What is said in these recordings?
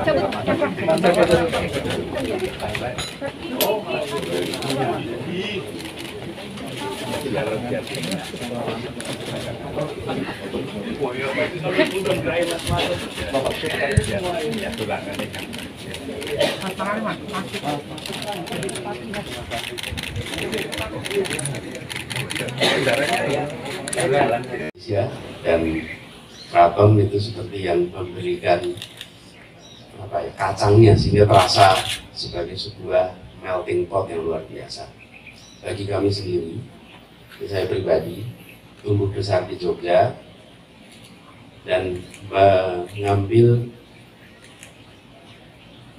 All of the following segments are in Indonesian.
Dan keraton itu seperti yang memberikan kacangnya sehingga terasa sebagai sebuah melting pot yang luar biasa. Bagi kami sendiri, saya pribadi tumbuh besar di Jogja dan mengambil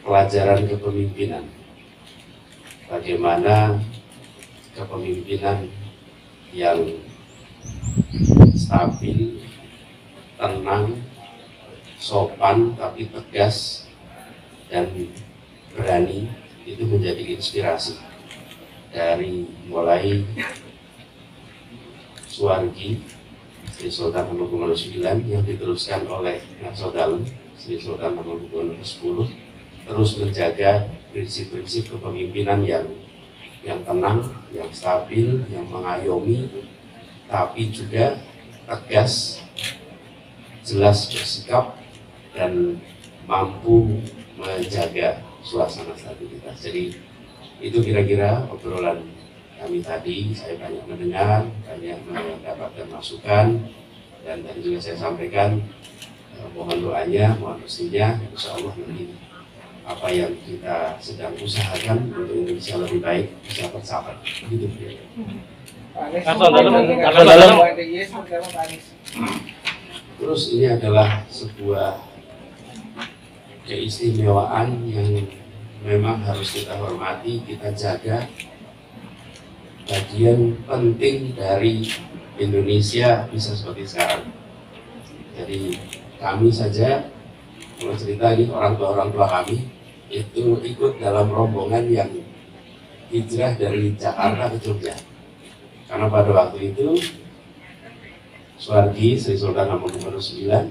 pelajaran kepemimpinan. Bagaimana kepemimpinan yang stabil, tenang, sopan tapi tegas dan berani itu menjadi inspirasi dari mulai Suwargi Sri Sultan Hamengkubuwono IX yang diteruskan oleh Naksodalem Sri Sultan Hamengkubuwono X terus menjaga prinsip-prinsip kepemimpinan yang tenang, yang stabil, yang mengayomi, tapi juga tegas, jelas bersikap dan mampu menjaga suasana stabilitas. Jadi itu kira-kira obrolan kami tadi. Saya banyak mendengar, banyak mendapatkan masukan, dan tadi juga saya sampaikan mohon doanya, mohon restunya, insya Allah nanti apa yang kita sedang usahakan untuk Indonesia lebih baik bisa tercapai. Gitu. Terus ini adalah sebuah keistimewaan yang memang harus kita hormati, kita jaga. Bagian penting dari Indonesia bisa seperti sekarang. Jadi kami saja, kalau cerita ini orang tua kami itu ikut dalam rombongan yang hijrah dari Jakarta ke Jogja. Karena pada waktu itu Suwargi Sri Sultan Hamengkubuwono IX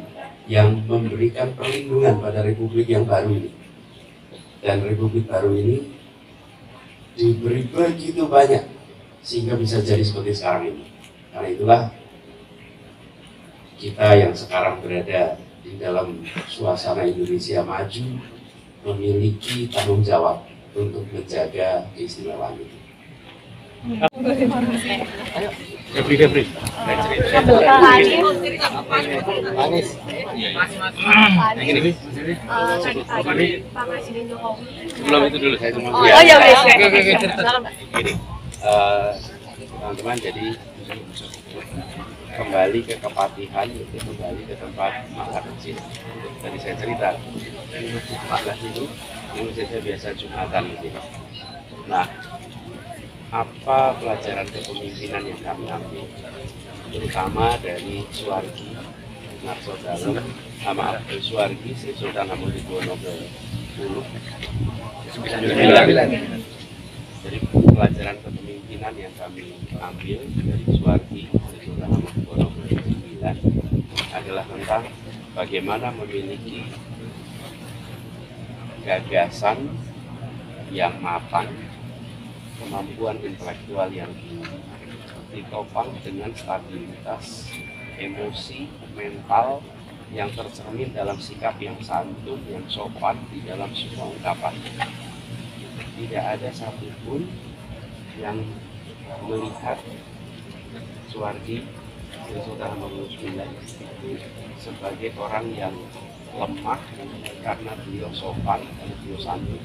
yang memberikan perlindungan pada republik yang baru ini. Dan republik baru ini diberi begitu banyak sehingga bisa jadi seperti sekarang ini. Karena itulah kita yang sekarang berada di dalam suasana Indonesia maju memiliki tanggung jawab untuk menjaga keistimewaan itu. Febri. Manis. Pak Presiden Jokowi. Sebelum itu dulu saya cuma. Oh ya, Teman-teman, jadi kembali ke kepatihan, itu kembali ke tempat masa kecil. Tadi saya cerita, 14 itu saya biasa Jumatan di sini. Nah, apa pelajaran kepemimpinan yang kami ambil, terutama dari Suwargi Naksodalem, Suwargi Sri Sultan Hamengkubuwono X. Jadi pelajaran kepemimpinan yang kami ambil dari Suwargi Sri Sultan Hamengkubuwono IX adalah tentang bagaimana memiliki gagasan yang matang, kemampuan intelektual yang tinggi, ditopang dengan stabilitas emosi, mental yang tercermin dalam sikap yang santun, yang sopan di dalam semua ungkapan. Tidak ada satupun yang melihat Suwargi Sri Sultan Hamengkubuwono IX sebagai orang yang lemah karena beliau sopan, karena beliau santun.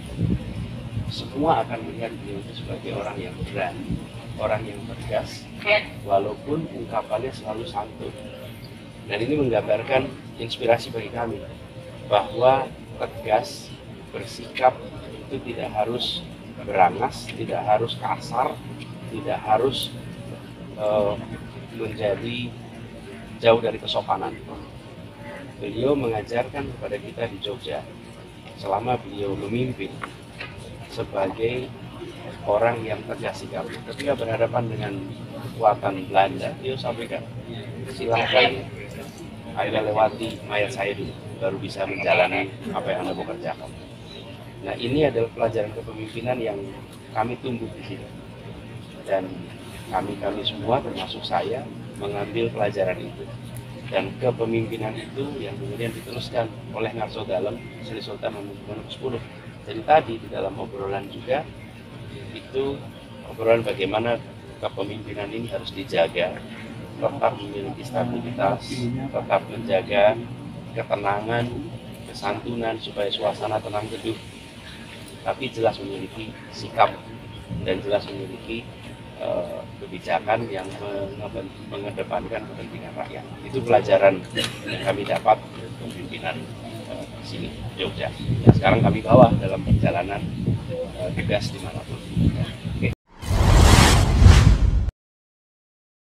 Semua akan melihat beliau itu sebagai orang yang berani, orang yang tegas, walaupun ungkapannya selalu santun. Dan ini menggambarkan inspirasi bagi kami bahwa tegas, bersikap itu tidak harus berangas, tidak harus kasar, tidak harus menjadi jauh dari kesopanan. Beliau mengajarkan kepada kita di Jogja selama beliau memimpin sebagai orang yang tegas sikapnya. Ketika berhadapan dengan kekuatan Belanda, beliau sampaikan, silahkan Anda lewati mayat saya dulu, baru bisa menjalani apa yang Anda mau kerjakan. Nah, ini adalah pelajaran kepemimpinan yang kami tumbuh di sini. Dan kami semua, termasuk saya, mengambil pelajaran itu. Dan kepemimpinan itu yang kemudian diteruskan oleh Ngarso Dalem, Sri Sultan Hamengkubuwono X. Jadi tadi di dalam obrolan juga, itu obrolan bagaimana kepemimpinan ini harus dijaga, tetap memiliki stabilitas, tetap menjaga ketenangan, kesantunan supaya suasana tenang teduh, tapi jelas memiliki sikap dan jelas memiliki kebijakan yang mengedepankan kepentingan rakyat. Itu pelajaran yang kami dapat kepemimpinan di sini, Jogja. Dan sekarang kami bawa dalam perjalanan tugas dimanapun.